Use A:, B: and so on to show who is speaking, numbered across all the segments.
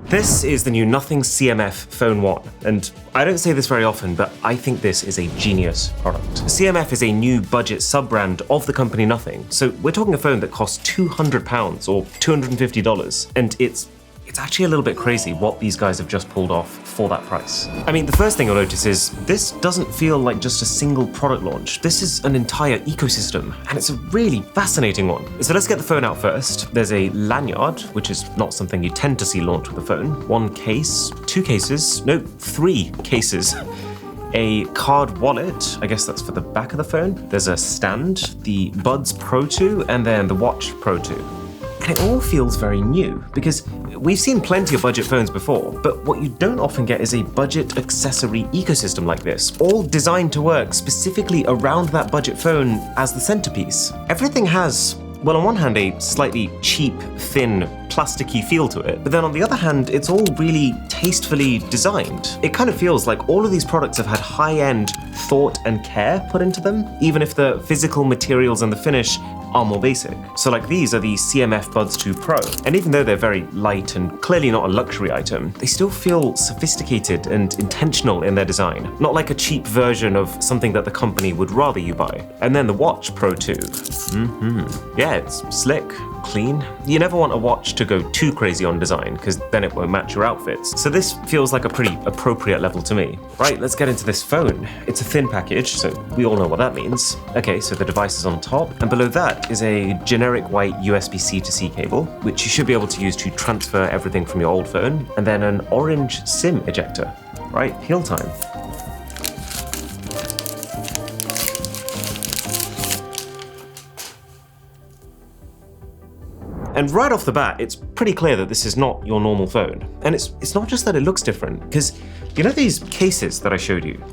A: This is the new Nothing CMF Phone 1, and I don't say this very often, but I think this is a genius product. CMF is a new budget sub-brand of the company Nothing, so we're talking a phone that costs £200 or $250, and it's actually a little bit crazy what these guys have just pulled off for that price. I mean, the first thing you'll notice is this doesn't feel like just a single product launch. This is an entire ecosystem, and it's a really fascinating one. So let's get the phone out first. There's a lanyard, which is not something you tend to see launch with a phone. One case, two cases, no, three cases. A card wallet, I guess that's for the back of the phone. There's a stand, the Buds Pro 2, and then the Watch Pro 2. And it all feels very new, because we've seen plenty of budget phones before, but what you don't often get is a budget accessory ecosystem like this, all designed to work specifically around that budget phone as the centerpiece. Everything has, well, on one hand, a slightly cheap, thin, plasticky feel to it, but then on the other hand, it's all really tastefully designed. It kind of feels like all of these products have had high-end thought and care put into them, even if the physical materials and the finish are more basic. So like these are the CMF Buds 2 Pro, and even though they're very light and clearly not a luxury item, they still feel sophisticated and intentional in their design, not like a cheap version of something that the company would rather you buy. And then the Watch Pro 2. Yeah, it's slick, clean. You never want a watch to go too crazy on design, because then it won't match your outfits. So this feels like a pretty appropriate level to me. Right, let's get into this phone. It's a thin package, so we all know what that means. Okay, so the device is on top, and below that is a generic white USB-C to C cable, which you should be able to use to transfer everything from your old phone, and then an orange SIM ejector. Right, peel time. And right off the bat, it's pretty clear that this is not your normal phone. And it's not just that it looks different, because you know these cases that I showed you?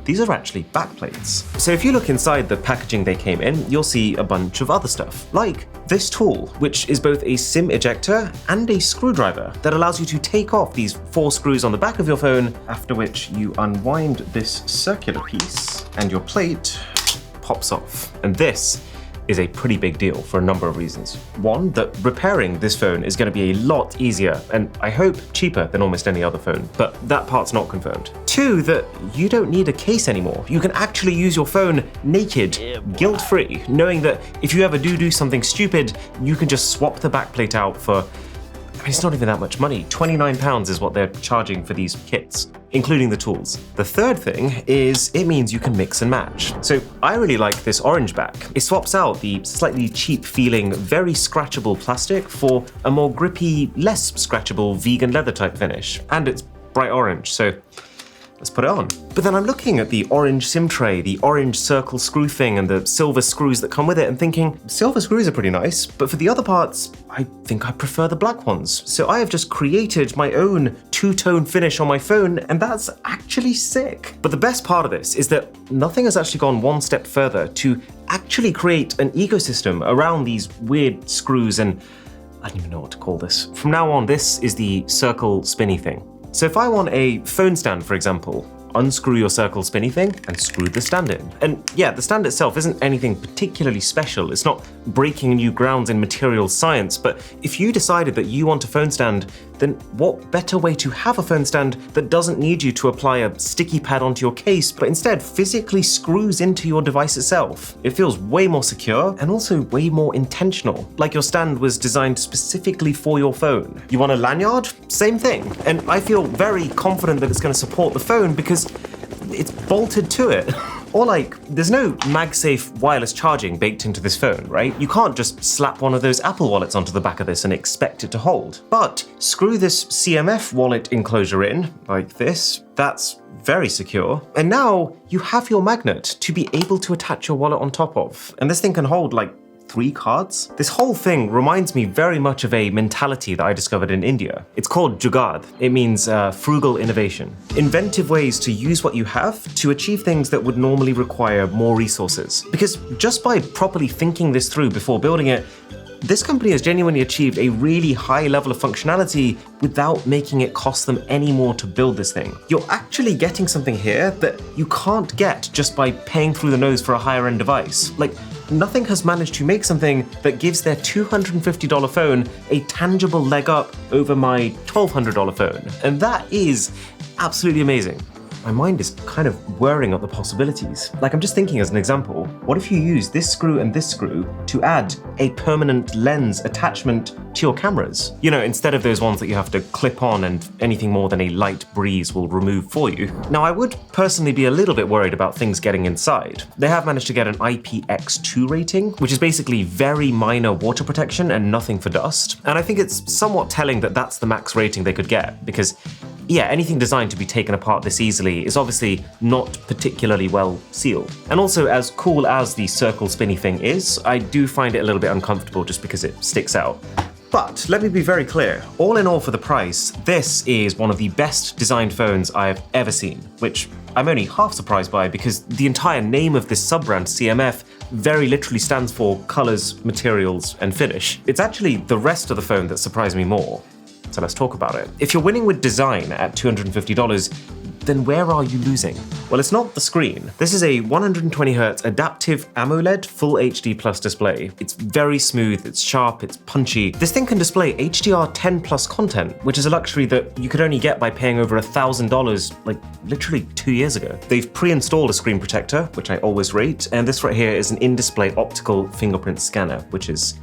A: These are actually backplates. So if you look inside the packaging they came in, you'll see a bunch of other stuff, like this tool, which is both a SIM ejector and a screwdriver that allows you to take off these 4 screws on the back of your phone, after which you unwind this circular piece and your plate pops off. And this is a pretty big deal for a number of reasons. One, that repairing this phone is going to be a lot easier and I hope cheaper than almost any other phone, but that part's not confirmed. Two, that you don't need a case anymore. You can actually use your phone naked, guilt-free, knowing that if you ever do something stupid, you can just swap the backplate out for, I mean, it's not even that much money. £29 is what they're charging for these kits, including the tools. The third thing is it means you can mix and match. So I really like this orange back. It swaps out the slightly cheap feeling, very scratchable plastic for a more grippy, less scratchable vegan leather type finish. And it's bright orange, so let's put it on. But then I'm looking at the orange SIM tray, the orange circle screw thing, and the silver screws that come with it, and thinking, silver screws are pretty nice, but for the other parts, I think I prefer the black ones. So I have just created my own two-tone finish on my phone, and that's actually sick. But the best part of this is that Nothing has actually gone one step further to actually create an ecosystem around these weird screws, and I don't even know what to call this. From now on, this is the circle spinny thing. So if I want a phone stand, for example, unscrew your circle spinny thing and screw the stand in. And yeah, the stand itself isn't anything particularly special. It's not breaking new grounds in material science, but if you decided that you want a phone stand, then what better way to have a phone stand that doesn't need you to apply a sticky pad onto your case, but instead physically screws into your device itself? It feels way more secure and also way more intentional, like your stand was designed specifically for your phone. You want a lanyard? Same thing. And I feel very confident that it's going to support the phone because it's bolted to it. Or like, there's no MagSafe wireless charging baked into this phone, right? You can't just slap one of those Apple wallets onto the back of this and expect it to hold. But screw this CMF wallet enclosure in, like this. That's very secure. And now you have your magnet to be able to attach your wallet on top of. And this thing can hold like 3 cards. This whole thing reminds me very much of a mentality that I discovered in India. It's called Jugaad. It means frugal innovation. Inventive ways to use what you have to achieve things that would normally require more resources. Because just by properly thinking this through before building it, this company has genuinely achieved a really high level of functionality without making it cost them any more to build this thing. You're actually getting something here that you can't get just by paying through the nose for a higher end device. Like, Nothing has managed to make something that gives their $250 phone a tangible leg up over my $1,200 phone. And that is absolutely amazing. My mind is kind of whirring at the possibilities. Like, I'm just thinking as an example, what if you use this screw and this screw to add a permanent lens attachment to your cameras? You know, instead of those ones that you have to clip on and anything more than a light breeze will remove for you. Now, I would personally be a little bit worried about things getting inside. They have managed to get an IPX2 rating, which is basically very minor water protection and nothing for dust. And I think it's somewhat telling that that's the max rating they could get, because yeah, anything designed to be taken apart this easily is obviously not particularly well sealed. And also, as cool as the circle spinny thing is, I do find it a little bit uncomfortable just because it sticks out. But let me be very clear, all in all for the price, this is one of the best designed phones I've ever seen, which I'm only half surprised by because the entire name of this sub-brand, CMF, very literally stands for colors, materials, and finish. It's actually the rest of the phone that surprised me more. So let's talk about it. If you're winning with design at $250, then where are you losing? Well, it's not the screen. This is a 120Hz adaptive AMOLED Full HD Plus display. It's very smooth, it's sharp, it's punchy. This thing can display HDR10 plus content, which is a luxury that you could only get by paying over $1,000 like literally 2 years ago. They've pre-installed a screen protector, which I always rate, and this right here is an in-display optical fingerprint scanner, which is,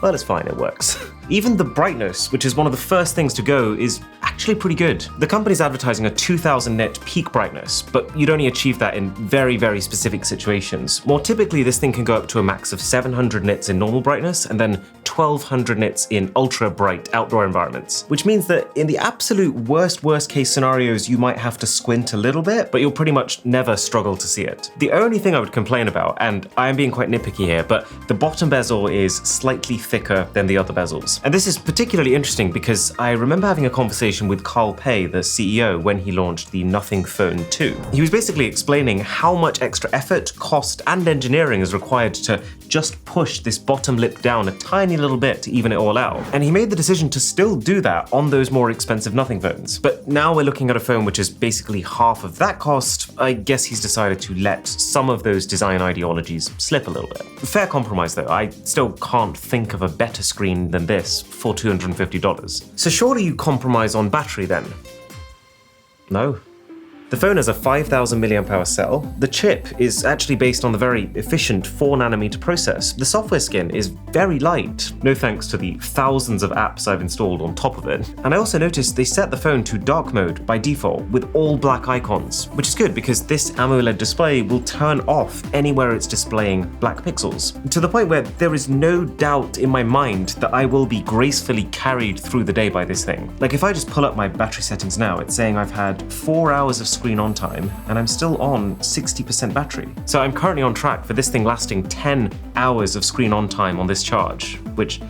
A: well, it's fine, it works. Even the brightness, which is one of the first things to go, is actually pretty good. The company's advertising a 2000 nit peak brightness, but you'd only achieve that in very, very specific situations. More typically, this thing can go up to a max of 700 nits in normal brightness and then 1200 nits in ultra bright outdoor environments, which means that in the absolute worst case scenarios, you might have to squint a little bit, but you'll pretty much never struggle to see it. The only thing I would complain about, and I am being quite nitpicky here, but the bottom bezel is slightly thicker than the other bezels. And this is particularly interesting because I remember having a conversation with Carl Pei, the CEO, when he launched the Nothing Phone 2. He was basically explaining how much extra effort, cost, and engineering is required to just push this bottom lip down a tiny little bit to even it all out. And he made the decision to still do that on those more expensive Nothing phones. But now we're looking at a phone which is basically half of that cost. I guess he's decided to let some of those design ideologies slip a little bit. Fair compromise though, I still can't think of a better screen than this for $250. So surely you compromise on battery then? No. The phone has a 5000 mAh cell. The chip is actually based on the very efficient 4nm process. The software skin is very light, no thanks to the thousands of apps I've installed on top of it. And I also noticed they set the phone to dark mode by default with all black icons, which is good because this AMOLED display will turn off anywhere it's displaying black pixels, to the point where there is no doubt in my mind that I will be gracefully carried through the day by this thing. Like if I just pull up my battery settings now, it's saying I've had 4 hours of screen on time and I'm still on 60% battery. So I'm currently on track for this thing lasting 10 hours of screen on time on this charge, which,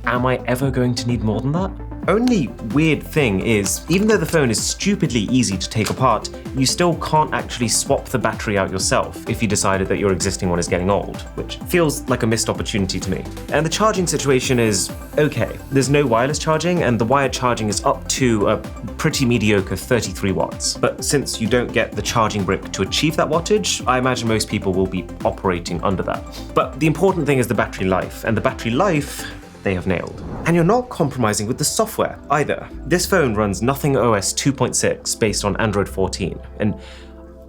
A: am I ever going to need more than that? Only weird thing is, even though the phone is stupidly easy to take apart, you still can't actually swap the battery out yourself if you decided that your existing one is getting old, which feels like a missed opportunity to me. And the charging situation is okay. There's no wireless charging, and the wired charging is up to a pretty mediocre 33 watts. But since you don't get the charging brick to achieve that wattage, I imagine most people will be operating under that. But the important thing is the battery life, and the battery life they have nailed. And you're not compromising with the software either. This phone runs Nothing OS 2.6 based on Android 14, and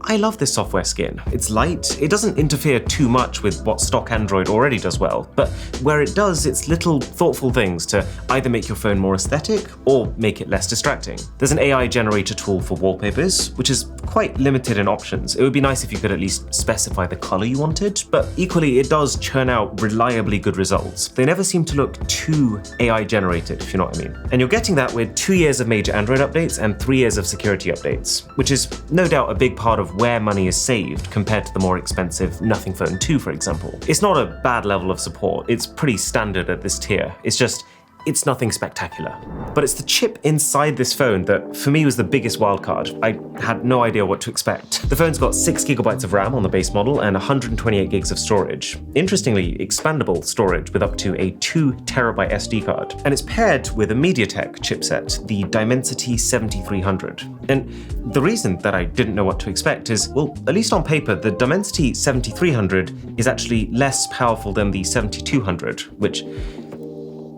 A: I love this software skin. It's light, it doesn't interfere too much with what stock Android already does well, but where it does, it's little thoughtful things to either make your phone more aesthetic or make it less distracting. There's an AI generator tool for wallpapers, which is quite limited in options. It would be nice if you could at least specify the color you wanted, but equally it does churn out reliably good results. They never seem to look too AI generated, if you know what I mean. And you're getting that with 2 years of major Android updates and 3 years of security updates, which is no doubt a big part of where money is saved compared to the more expensive Nothing Phone 2, for example. It's not a bad level of support, it's pretty standard at this tier. It's just it's nothing spectacular. But it's the chip inside this phone that, for me, was the biggest wildcard. I had no idea what to expect. The phone's got 6GB of RAM on the base model and 128GB of storage. Interestingly, expandable storage with up to a 2TB SD card. And it's paired with a MediaTek chipset, the Dimensity 7300. And the reason that I didn't know what to expect is, well, at least on paper, the Dimensity 7300 is actually less powerful than the 7200, which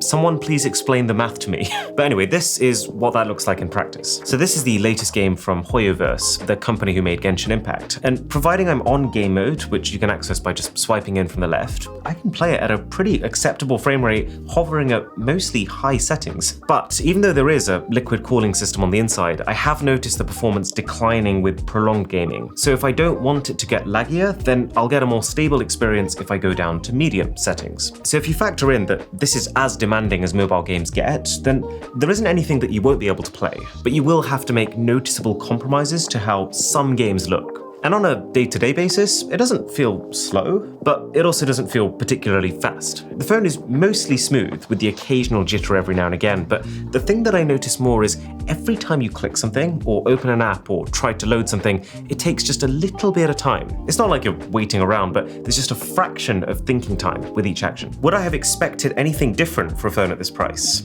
A: someone please explain the math to me. But anyway, this is what that looks like in practice. So this is the latest game from Hoyoverse, the company who made Genshin Impact. And providing I'm on game mode, which you can access by just swiping in from the left, I can play it at a pretty acceptable frame rate, hovering at mostly high settings. But even though there is a liquid cooling system on the inside, I have noticed the performance declining with prolonged gaming. So if I don't want it to get laggier, then I'll get a more stable experience if I go down to medium settings. So if you factor in that this is as demanding as mobile games get, then there isn't anything that you won't be able to play, but you will have to make noticeable compromises to how some games look. And on a day-to-day basis, it doesn't feel slow, but it also doesn't feel particularly fast. The phone is mostly smooth, with the occasional jitter every now and again, but the thing that I notice more is every time you click something, or open an app, or try to load something, it takes just a little bit of time. It's not like you're waiting around, but there's just a fraction of thinking time with each action. Would I have expected anything different for a phone at this price?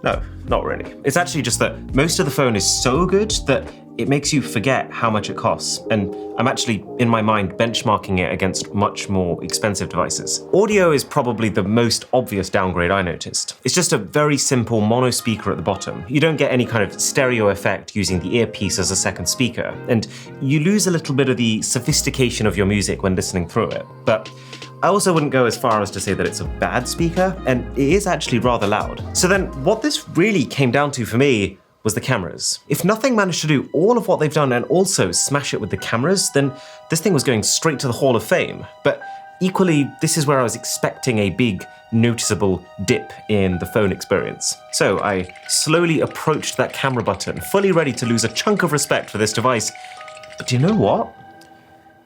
A: No, not really. It's actually just that most of the phone is so good that it makes you forget how much it costs, and I'm actually, in my mind, benchmarking it against much more expensive devices. Audio is probably the most obvious downgrade I noticed. It's just a very simple mono speaker at the bottom. You don't get any kind of stereo effect using the earpiece as a second speaker, and you lose a little bit of the sophistication of your music when listening through it. But I also wouldn't go as far as to say that it's a bad speaker, and it is actually rather loud. So then, what this really came down to for me was the cameras. If nothing managed to do all of what they've done and also smash it with the cameras, then this thing was going straight to the Hall of Fame. But equally, this is where I was expecting a big, noticeable dip in the phone experience. So I slowly approached that camera button, fully ready to lose a chunk of respect for this device. But do you know what?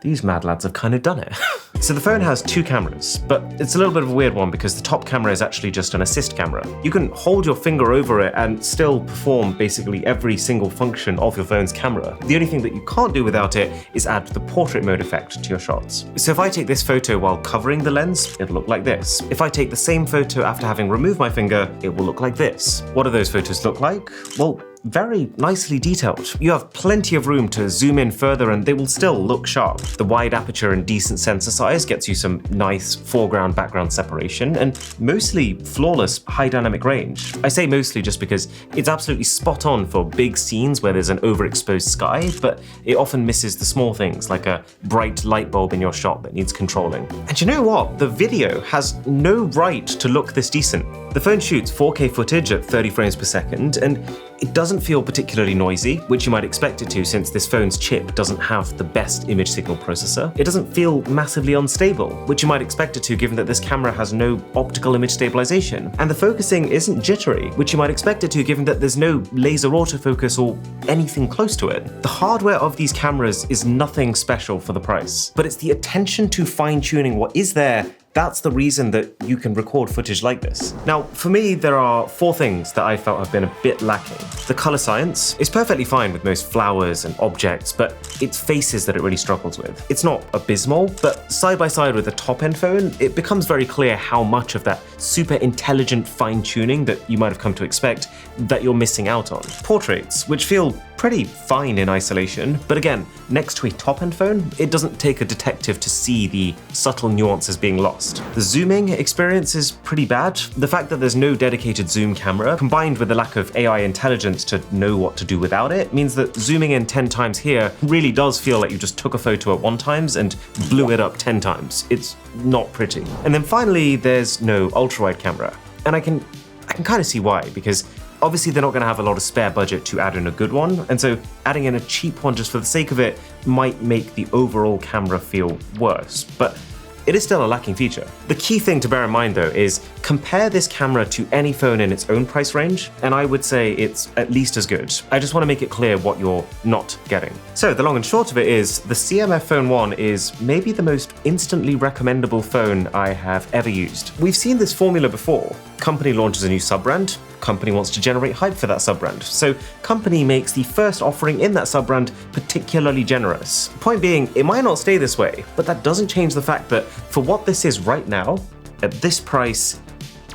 A: These mad lads have kind of done it. So the phone has two cameras, but it's a little bit of a weird one because the top camera is actually just an assist camera. You can hold your finger over it and still perform basically every single function of your phone's camera. The only thing that you can't do without it is add the portrait mode effect to your shots. So if I take this photo while covering the lens, it'll look like this. If I take the same photo after having removed my finger, it will look like this. What do those photos look like? Well, very nicely detailed. You have plenty of room to zoom in further and they will still look sharp. The wide aperture and decent sensor size gets you some nice foreground-background separation and mostly flawless high dynamic range. I say mostly just because it's absolutely spot on for big scenes where there's an overexposed sky, but it often misses the small things like a bright light bulb in your shot that needs controlling. And you know what? The video has no right to look this decent. The phone shoots 4K footage at 30 frames per second, and it doesn't feel particularly noisy, which you might expect it to since this phone's chip doesn't have the best image signal processor. It doesn't feel massively unstable, which you might expect it to given that this camera has no optical image stabilization. And the focusing isn't jittery, which you might expect it to given that there's no laser autofocus or anything close to it. The hardware of these cameras is nothing special for the price, but it's the attention to fine-tuning what is there. That's the reason that you can record footage like this. Now, for me, there are 4 things that I felt have been a bit lacking. The color science is perfectly fine with most flowers and objects, but it's faces that it really struggles with. It's not abysmal, but side by side with a top-end phone, it becomes very clear how much of that super intelligent fine-tuning that you might have come to expect that you're missing out on. Portraits, which feel pretty fine in isolation, but again, next to a top-end phone, it doesn't take a detective to see the subtle nuances being lost. The zooming experience is pretty bad. The fact that there's no dedicated zoom camera, combined with the lack of AI intelligence to know what to do without it, means that zooming in 10 times here really does feel like you just took a photo at 1 time and blew it up 10 times. It's not pretty. And then finally, there's no ultra-wide camera. And I can kind of see why, because obviously they're not going to have a lot of spare budget to add in a good one, and so adding in a cheap one just for the sake of it might make the overall camera feel worse. But it is still a lacking feature. The key thing to bear in mind though is compare this camera to any phone in its own price range, and I would say it's at least as good. I just want to make it clear what you're not getting. So the long and short of it is, the CMF Phone 1 is maybe the most instantly recommendable phone I have ever used. We've seen this formula before. Company launches a new sub-brand, company wants to generate hype for that sub-brand. So company makes the first offering in that sub-brand particularly generous. Point being, it might not stay this way, but that doesn't change the fact that for what this is right now, at this price,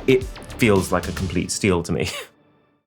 A: it feels like a complete steal to me.